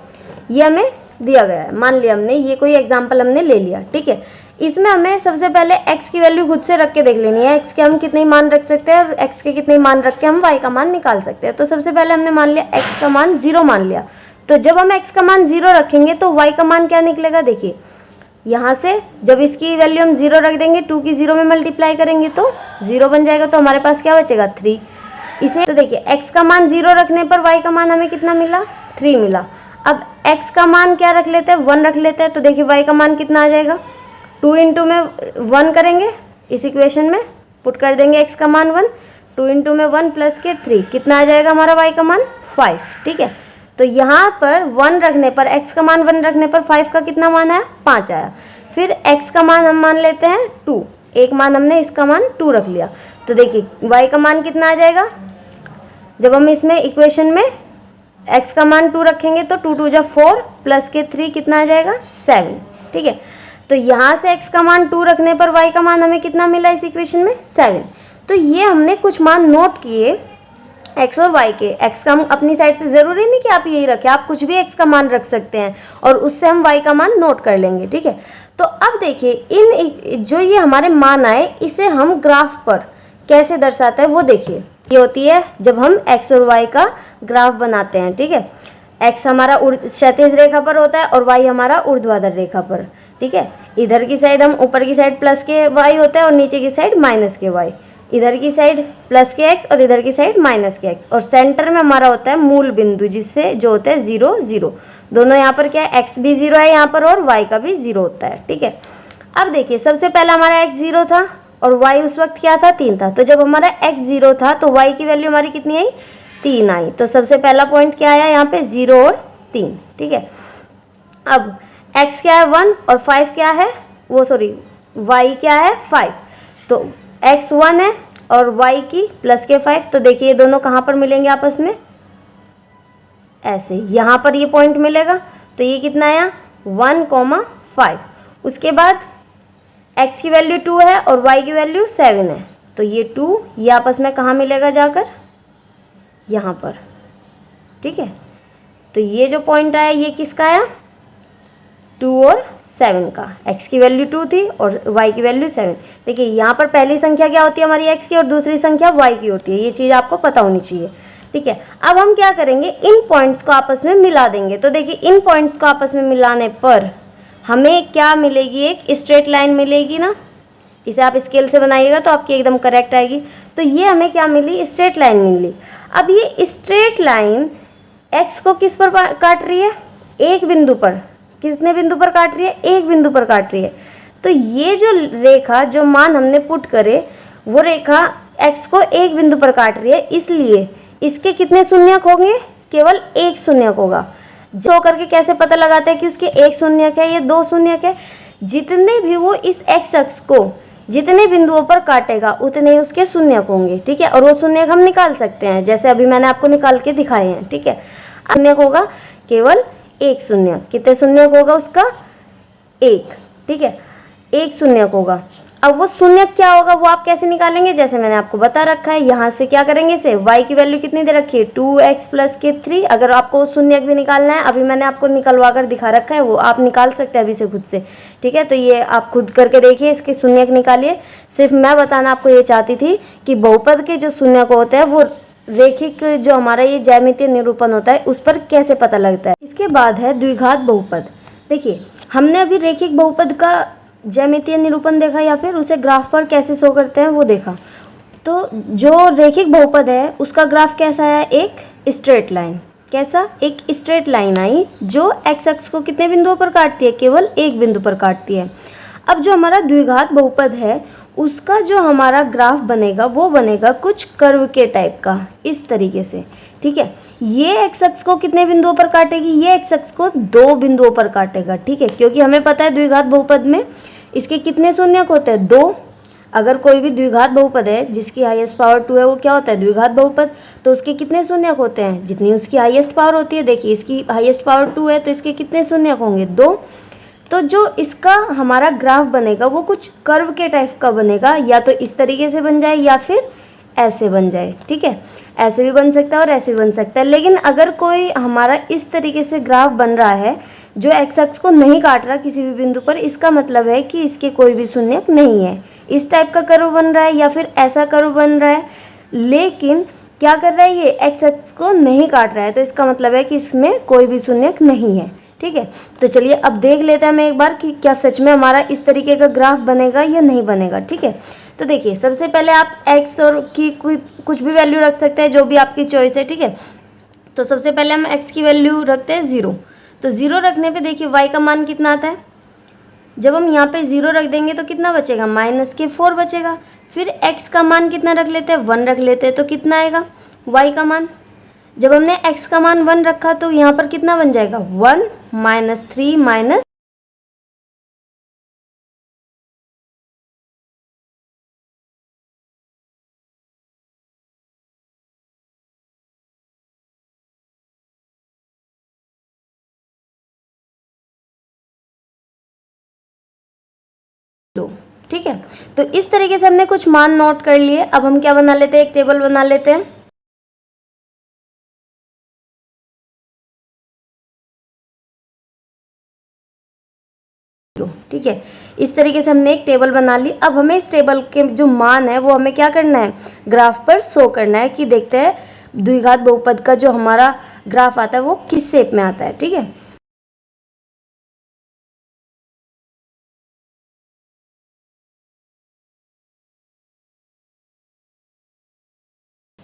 ये हमें दिया गया है, मान लिया हमने, ये कोई एग्जांपल हमने ले लिया। ठीक है, इसमें हमें सबसे पहले x की वैल्यू खुद से रख के देख लेनी है, x के हम कितने मान रख सकते हैं और x के कितने मान रख के हम y का मान निकाल सकते हैं। तो सबसे पहले हमने मान लिया x का मान 0 मान लिया, तो जब हम x का मान 0 रखेंगे तो y का मान क्या निकलेगा, देखिए यहाँ से जब इसकी वैल्यू हम 0 रख देंगे, 2 की 0 में मल्टीप्लाई करेंगे तो 0 बन जाएगा, तो हमारे पास क्या बचेगा 3। इसे तो देखिए x का मान 0 रखने पर y का मान हमें कितना मिला 3 मिला। अब x का मान क्या रख लेते हैं 1 रख लेते हैं, तो देखिए y का मान कितना आ जाएगा, 2 इंटू में 1 करेंगे, इस इक्वेशन में पुट कर देंगे x का मान 1, 2 इंटू में 1 प्लस के 3 कितना आ जाएगा हमारा y का मान 5। ठीक है, तो यहाँ पर 1 रखने पर, x का मान 1 रखने पर 5 का कितना मान आया 5 आया। फिर x का मान हम मान लेते हैं 2, एक मान हमने इसका मान 2 रख लिया, तो देखिए y का मान कितना आ जाएगा, जब हम इसमें इक्वेशन में x का मान 2 रखेंगे तो 2 2 जा 4 प्लस के 3 कितना आ जाएगा 7। ठीक है, तो यहाँ से x का मान 2 रखने पर y का मान हमें कितना मिला इस इक्वेशन में 7। तो ये हमने कुछ मान नोट किए x और y के। x का हम अपनी साइड से, ज़रूरी नहीं कि आप यही रखें, आप कुछ भी x का मान रख सकते हैं और उससे हम y का मान नोट कर लेंगे। ठीक है, तो अब देखिए इन जो ये हमारे मान आए इसे हम ग्राफ पर कैसे दर्शाते हैं वो देखिए। ये होती है जब हम x और y का ग्राफ बनाते हैं। ठीक है, x हमारा क्षैतिज रेखा पर होता है और y हमारा ऊर्ध्वाधर रेखा पर, ठीक है। इधर की साइड हम ऊपर की साइड प्लस के y होता है और नीचे की साइड माइनस के y, इधर की साइड प्लस के x और इधर की साइड माइनस के x, और सेंटर में हमारा होता है मूल बिंदु जिससे जो होता है 0 0। दोनों यहाँ पर क्या है, x भी 0 है यहाँ पर और y का भी 0 होता है, ठीक है। अब देखिए सबसे पहला हमारा x 0 था और y उस वक्त क्या था, 3 था। तो जब हमारा x 0 था तो y की वैल्यू हमारी कितनी आई, 3 आई। तो सबसे पहला पॉइंट क्या आया यहाँ पे, 0 और 3, ठीक है। अब x क्या है 1 और 5 क्या है, वो सॉरी y क्या है 5। तो x 1 है और y की प्लस के 5, तो देखिए ये दोनों कहाँ पर मिलेंगे आपस में, ऐसे यहाँ पर ये पॉइंट मिलेगा। तो ये कितना आया 1,5। उसके बाद x की वैल्यू 2 है और y की वैल्यू 7 है, तो ये 2 ये आपस में कहाँ मिलेगा जाकर, यहाँ पर, ठीक है। तो ये जो पॉइंट आया ये किसका आया, 2 और 7 का। x की वैल्यू 2 थी और y की वैल्यू 7। देखिए यहाँ पर पहली संख्या क्या होती है हमारी x की और दूसरी संख्या y की होती है, ये चीज़ आपको पता होनी चाहिए, ठीक है। अब हम क्या करेंगे, इन पॉइंट्स को आपस में मिला देंगे। तो देखिए इन पॉइंट्स को आपस में मिलाने पर हमें क्या मिलेगी, एक स्ट्रेट लाइन मिलेगी ना। इसे आप स्केल से बनाइएगा तो आपकी एकदम करेक्ट आएगी। तो ये हमें क्या मिली, स्ट्रेट लाइन मिली। अब ये स्ट्रेट लाइन x को किस पर काट रही है, एक बिंदु पर। कितने बिंदु पर काट रही है, एक बिंदु पर काट रही है। तो ये जो रेखा, जो मान हमने पुट करे, वो रेखा x को एक बिंदु पर काट रही है, इसलिए इसके कितने शून्यक होंगे, केवल एक शून्यक होगा। जो करके कैसे पता लगाते हैं कि उसके एक शून्यक है, ये 2 शून्यक है। जितने भी वो इस x अक्ष को जितने बिंदुओं पर काटेगा उतने ही उसके शून्यक होंगे, ठीक है। और वो शून्यक हम निकाल सकते हैं, जैसे अभी मैंने आपको निकाल के दिखाए हैं, ठीक है। शून्यक होगा केवल एक शून्यक। कितने शून्यक होगा उसका, एक, ठीक है, एक शून्यक होगा। अब वो शून्यक क्या होगा वो आप कैसे निकालेंगे, जैसे मैंने आपको बता रखा है। यहाँ से क्या करेंगे, से y की वैल्यू कितनी दे रखी है, 2x प्लस के 3। अगर आपको शून्यक भी निकालना है, अभी मैंने आपको निकलवा कर दिखा रखा है, वो आप निकाल सकते हैं अभी से खुद से, ठीक है। तो ये आप खुद करके देखिए, इसके शून्यक निकालिए। सिर्फ मैं बताना आपको ये चाहती थी कि बहुपद के जो शून्यक होते हैं वो रेखिक, जो हमारा ये ज्यामितीय निरूपण होता है, उस पर कैसे पता लगता है। इसके बाद है द्विघात बहुपद। देखिए हमने अभी रेखिक बहुपद का ज्यामितीय निरूपण देखा, या फिर उसे ग्राफ पर कैसे शो करते हैं वो देखा। तो जो रेखिक बहुपद है उसका ग्राफ कैसा है, एक स्ट्रेट लाइन। कैसा, एक स्ट्रेट लाइन आई जो x अक्ष को कितने बिंदुओं पर काटती है, केवल एक बिंदु पर काटती है। अब जो हमारा द्विघात बहुपद है उसका जो हमारा ग्राफ बनेगा वो बनेगा कुछ कर्व के टाइप का, इस तरीके से, ठीक है। ये x अक्ष को कितने बिंदुओं पर काटेगी, ये x अक्ष को 2 बिंदुओं पर काटेगा, ठीक है। क्योंकि हमें पता है द्विघात बहुपद में इसके कितने शून्यक होते हैं, 2। अगर कोई भी द्विघात बहुपद है जिसकी हाईएस्ट पावर 2 है, वो क्या होता है, द्विघात बहुपद। तो उसके कितने शून्यक होते हैं, जितनी उसकी हाईएस्ट पावर होती है। देखिए इसकी हाईएस्ट पावर 2 है तो इसके कितने शून्यक होंगे, 2। तो जो इसका हमारा ग्राफ बनेगा वो कुछ कर्व के टाइप का बनेगा, या तो इस तरीके से बन जाए या फिर ऐसे बन जाए, ठीक है। ऐसे भी बन सकता है और ऐसे भी बन सकता है। लेकिन अगर कोई हमारा इस तरीके से ग्राफ बन रहा है जो x अक्ष को नहीं काट रहा किसी भी बिंदु पर, इसका मतलब है कि इसके कोई भी शून्यक नहीं है। इस टाइप का कर्व बन रहा है या फिर ऐसा कर्व बन रहा है, लेकिन क्या कर रहा है, ये x अक्ष को नहीं काट रहा है, तो इसका मतलब है कि इसमें कोई भी शून्यक नहीं है, ठीक है। तो चलिए अब देख लेते हैं हम एक बार कि क्या सच में हमारा इस तरीके का ग्राफ बनेगा या नहीं बनेगा, ठीक है। तो देखिए सबसे पहले आप x और की कुछ भी वैल्यू रख सकते हैं, जो भी आपकी चॉइस है, ठीक है। तो सबसे पहले हम x की वैल्यू रखते हैं 0। तो 0 रखने पे देखिए y का मान कितना आता है, जब हम यहाँ पे 0 रख देंगे तो कितना बचेगा, -4 बचेगा। फिर x का मान कितना रख लेते हैं, 1 रख लेते हैं, तो कितना आएगा y का मान। जब हमने x का मान 1 रखा तो यहाँ पर कितना बन जाएगा, 1 -3 माइनस, ठीक है। तो इस तरीके से हमने कुछ मान नोट कर लिए। अब हम क्या बना लेते हैं, एक टेबल बना लेते हैं। ठीक है, इस तरीके से हमने एक टेबल बना ली। अब हमें इस टेबल के जो मान है वो हमें क्या करना है, ग्राफ पर शो करना है कि देखते हैं द्विघात बहुपद का जो हमारा ग्राफ आता है वो किस शेप में आता है। ठीक है,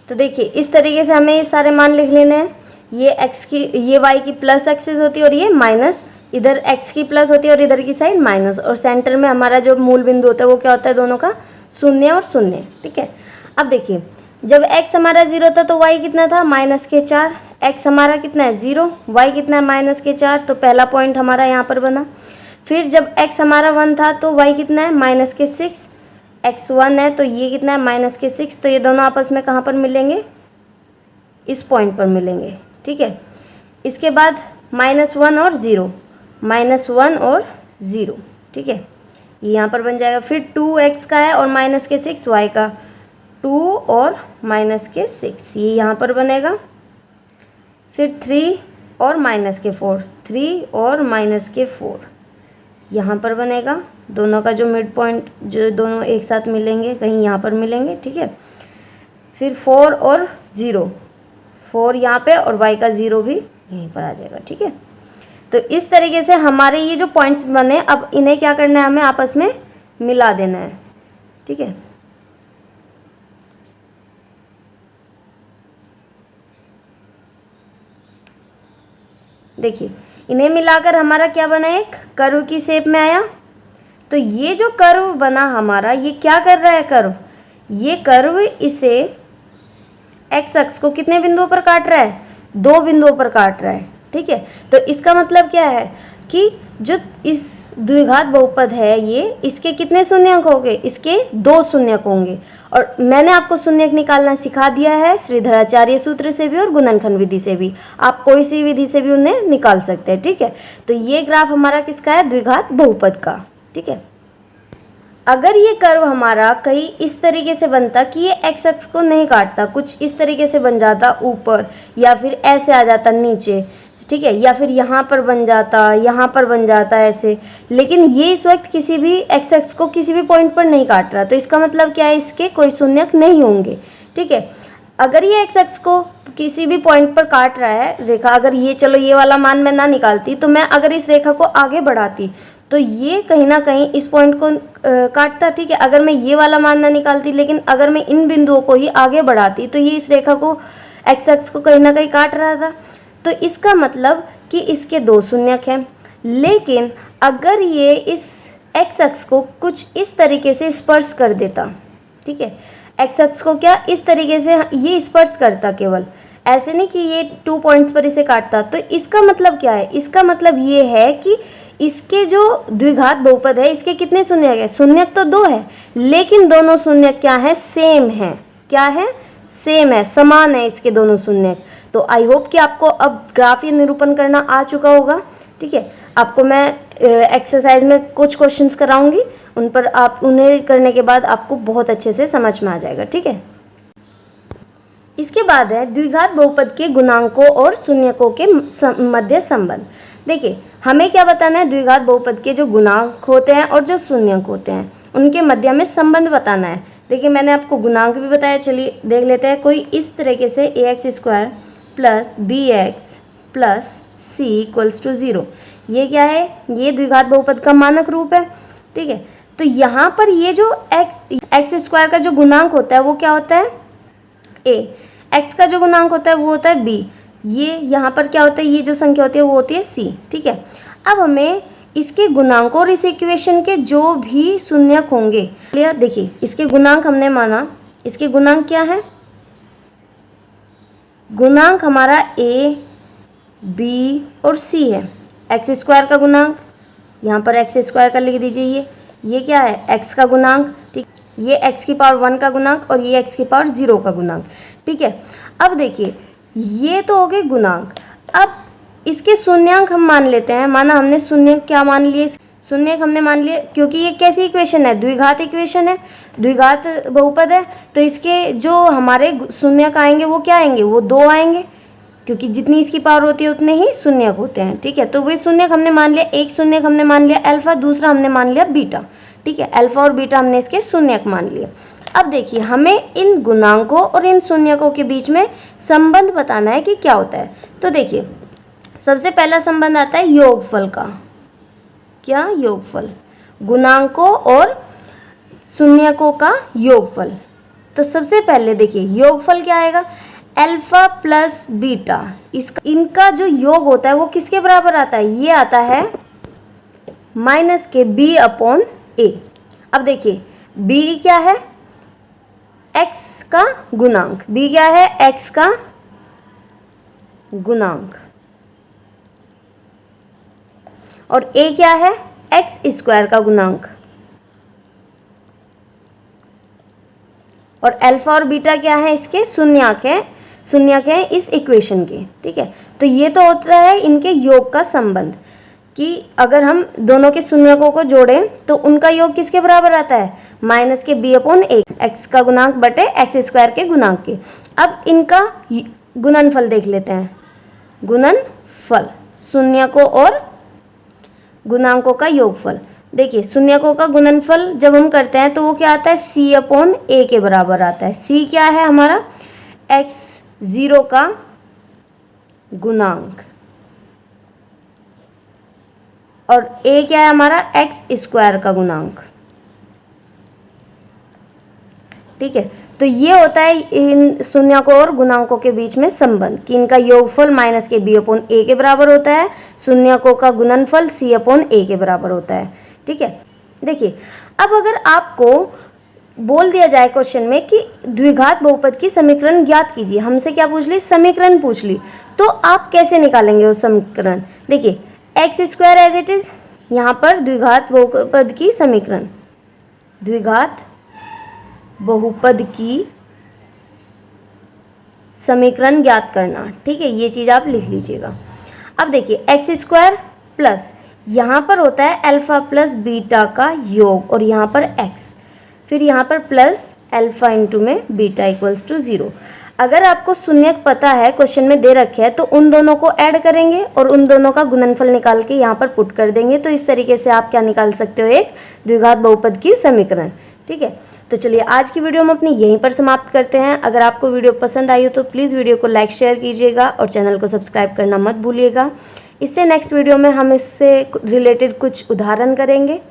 तो देखिए इस तरीके से हमें ये सारे मान लिख लेने हैं। ये x की, ये y की प्लस एक्सिस होती है और ये माइनस, इधर x की प्लस होती है और इधर की साइड माइनस, और सेंटर में हमारा जो मूल बिंदु होता है वो क्या होता है, दोनों का शून्य और शून्य। ठीक है, अब देखिए जब x हमारा 0 था तो y कितना था, -4। x हमारा कितना है 0, y कितना है -4, तो पहला पॉइंट हमारा यहाँ पर बना। फिर जब x हमारा 1 था तो y कितना है -6, x 1 है तो ये कितना है -6, तो ये दोनों आपस में कहाँ पर मिलेंगे, इस पॉइंट पर मिलेंगे। ठीक है, इसके बाद -1 और 0, -1 और 0। ठीक है, ये यहाँ पर बन जाएगा। फिर 2x का है और -6 y का, 2 और -6 ये यहाँ पर बनेगा। फिर 3 और -4, 3 और -4 यहाँ पर बनेगा। दोनों का जो मिड पॉइंट, जो दोनों एक साथ मिलेंगे कहीं यहाँ पर मिलेंगे। ठीक है, फिर 4 और 0, 4 यहाँ पे और y का 0 भी यहीं पर आ जाएगा। ठीक है, तो इस तरीके से हमारे ये जो पॉइंट्स बने, अब इन्हें क्या करना है, हमें आपस में मिला देना है। ठीक है, देखिए इन्हें मिलाकर हमारा क्या बना, एक कर्व की शेप में आया। तो ये जो कर्व बना हमारा, ये क्या कर रहा है कर्व, ये कर्व इसे एक्स अक्ष को कितने बिंदुओं पर काट रहा है, 2 बिंदुओं पर काट रहा है। ठीक है, तो इसका मतलब क्या है कि जो इस द्विघात बहुपद है ये, इसके कितने शून्यक होंगे, इसके 2 शून्यक होंगे। और मैंने आपको शून्यक निकालना सिखा दिया है श्रीधराचार्य सूत्र से भी और गुणनखंड विधि से भी, आप कोई सी विधि से भी उन्हें निकाल सकते हैं। ठीक है, तो ये ग्राफ हमारा किसका है, द्विघात बहुपद का। ठीक है, अगर ये कर्व हमारा कहीं इस तरीके से बनता कि ये एक्स अक्ष को नहीं काटता, कुछ इस तरीके से बन जाता ऊपर, या फिर ऐसे आ जाता नीचे, ठीक है, या फिर यहाँ पर बन जाता, यहाँ पर बन जाता ऐसे, लेकिन ये इस वक्त किसी भी एक्स अक्ष को किसी भी पॉइंट पर नहीं काट रहा, तो इसका मतलब क्या है, इसके कोई शून्यक नहीं होंगे। ठीक है, अगर ये एक्स अक्ष को किसी भी पॉइंट पर काट रहा है रेखा, अगर ये, चलो ये वाला मान मैं ना निकालती, तो मैं अगर इस रेखा को आगे बढ़ाती तो ये कहीं ना कहीं इस पॉइंट को काटता। ठीक है, अगर मैं ये वाला मान ना निकालती, लेकिन अगर मैं इन बिंदुओं को ही आगे बढ़ाती तो ये इस रेखा को, एक्स अक्ष को कहीं ना कहीं काट रहा था। तो इसका मतलब कि इसके 2 शून्यक हैं। लेकिन अगर ये इस एक्स अक्ष को कुछ इस तरीके से स्पर्श कर देता, ठीक है, एक्स अक्ष को क्या इस तरीके से ये स्पर्श करता, केवल ऐसे नहीं कि ये 2 पॉइंट्स पर इसे काटता, तो इसका मतलब क्या है, इसका मतलब ये है कि इसके जो द्विघात बहुपद है इसके कितने शून्यक है, शून्यक तो 2 है, लेकिन दोनों शून्यक क्या है, सेम है। क्या है, सेम है, समान है इसके दोनों शून्यक। तो आई होप कि आपको अब ग्राफीय निरूपण करना आ चुका होगा। ठीक है, आपको मैं एक्सरसाइज में कुछ क्वेश्चंस कराऊंगी, उन पर आप उन्हें करने के बाद आपको बहुत अच्छे से समझ में आ जाएगा। ठीक है, इसके बाद है द्विघात बहुपद के गुणांकों और शून्यकों के मध्य संबंध। देखिए हमें क्या बताना है, द्विघात बहुपद के जो गुणांक होते हैं और जो शून्यक होते हैं उनके मध्य में संबंध बताना है। देखिए मैंने आपको गुणांक भी बताया, चलिए देख लेते हैं। कोई इस तरीके से ax² plus bx plus c equals to 0, ये क्या है, ये द्विघात बहुपद का मानक रूप है। ठीक है, तो यहाँ पर ये जो x² का जो गुणांक होता है वो क्या होता है, a, x का जो गुणांक होता है वो होता है b, ये यहाँ पर क्या होता है, ये जो संख्या होती है वो होती है c। ठीक है, अब हमें इसके गुणांक और इस इक्वेशन के जो भी शून्यक होंगे, देखिए इसके गुणांक हमने माना, इसके गुणांक क्या है, गुणांक हमारा a, b और c है। x² का गुणांक यहाँ पर x² का लिख दीजिए, ये क्या है, x का गुणांक। ठीक, ये x की पावर 1 का गुणांक और ये x की पावर 0 का गुणांक। ठीक है, अब देखिए ये तो हो गए गुणांक। अब इसके शून्यक हम मान लेते हैं, माना हमने शून्यक क्या मान लिए, शून्यक हमने मान लिए, क्योंकि ये कैसी इक्वेशन है, द्विघात इक्वेशन है, द्विघात बहुपद है, तो इसके जो हमारे शून्यक आएंगे वो क्या आएंगे, वो 2 आएंगे, क्योंकि जितनी इसकी पावर होती है उतने ही शून्यक होते हैं। ठीक है, तो वही शून्यक हमने मान लिया, एक शून्यक हमने मान लिया अल्फा, दूसरा हमने मान लिया बीटा। ठीक है, अल्फा और बीटा हमने इसके शून्यक मान लिए। अब देखिए हमें इन गुणांकों और इन शून्यकों के बीच में संबंध बताना है कि क्या होता है। तो देखिए सबसे पहला संबंध आता है योगफल का। क्या? योगफल, गुणांकों और शून्यकों का योगफल। तो सबसे पहले देखिए योगफल क्या आएगा, अल्फा प्लस बीटा, इनका जो योग होता है वो किसके बराबर आता है, ये आता है माइनस के b अपॉन a। अब देखिए b क्या है, x का गुणांक, b क्या है, x का गुणांक, और a क्या है, x स्क्वायर का गुणांक, और अल्फा और बीटा क्या है, इसके शून्यक है इस इक्वेशन के। ठीक है, तो ये तो होता है इनके योग का संबंध कि अगर हम दोनों के शून्यकों को जोड़ें तो उनका योग किसके बराबर आता है, माइनस के b अपॉन a, x का गुणांक बटे x स्क्वायर के गुणांक के। अब इनका गुणनफल देख लेते हैं, गुणनफल, शून्यकों और गुणांकों का योगफल। देखिए शून्यकों का गुणनफल जब हम करते हैं तो वो क्या आता है, c अपॉन a के बराबर आता है। c क्या है हमारा, x0 का गुणांक, और a क्या है हमारा, x स्क्वायर का गुणांक। ठीक है, तो ये होता है इन शून्यकों और गुणांकों के बीच में संबंध कि इनका योगफल माइनस के b अपॉन a के बराबर होता है, शून्यकों का गुणनफल c अपॉन a के बराबर होता है। ठीक है, देखिए अब अगर आपको बोल दिया जाए क्वेश्चन में कि द्विघात बहुपद की समीकरण ज्ञात कीजिए, हमसे क्या पूछ ली, समीकरण पूछ ली, तो आप कैसे निकालेंगे वो समीकरण। देखिए x square as it is, यहाँ पर द्विघात बहुपद की समीकरण, द्विघात बहुपद की समीकरण ज्ञात करना। ठीक है, ये चीज़ आप लिख लीजिएगा। अब देखिए एक्स स्क्वायर प्लस, यहाँ पर होता है अल्फा प्लस बीटा का योग, और यहाँ पर x, फिर यहाँ पर प्लस अल्फा इंटू में बीटा इक्वल्स टू 0। अगर आपको शून्यक पता है, क्वेश्चन में दे रखे हैं, तो उन दोनों को ऐड करेंगे और उन दोनों का गुणनफल निकाल के यहाँ पर पुट कर देंगे। तो इस तरीके से आप क्या निकाल सकते हो, एक द्विघात बहुपद की समीकरण। ठीक है, तो चलिए आज की वीडियो हम अपनी यहीं पर समाप्त करते हैं। अगर आपको वीडियो पसंद आई हो तो प्लीज़ वीडियो को लाइक शेयर कीजिएगा और चैनल को सब्सक्राइब करना मत भूलिएगा। इससे नेक्स्ट वीडियो में हम इससे रिलेटेड कुछ उदाहरण करेंगे।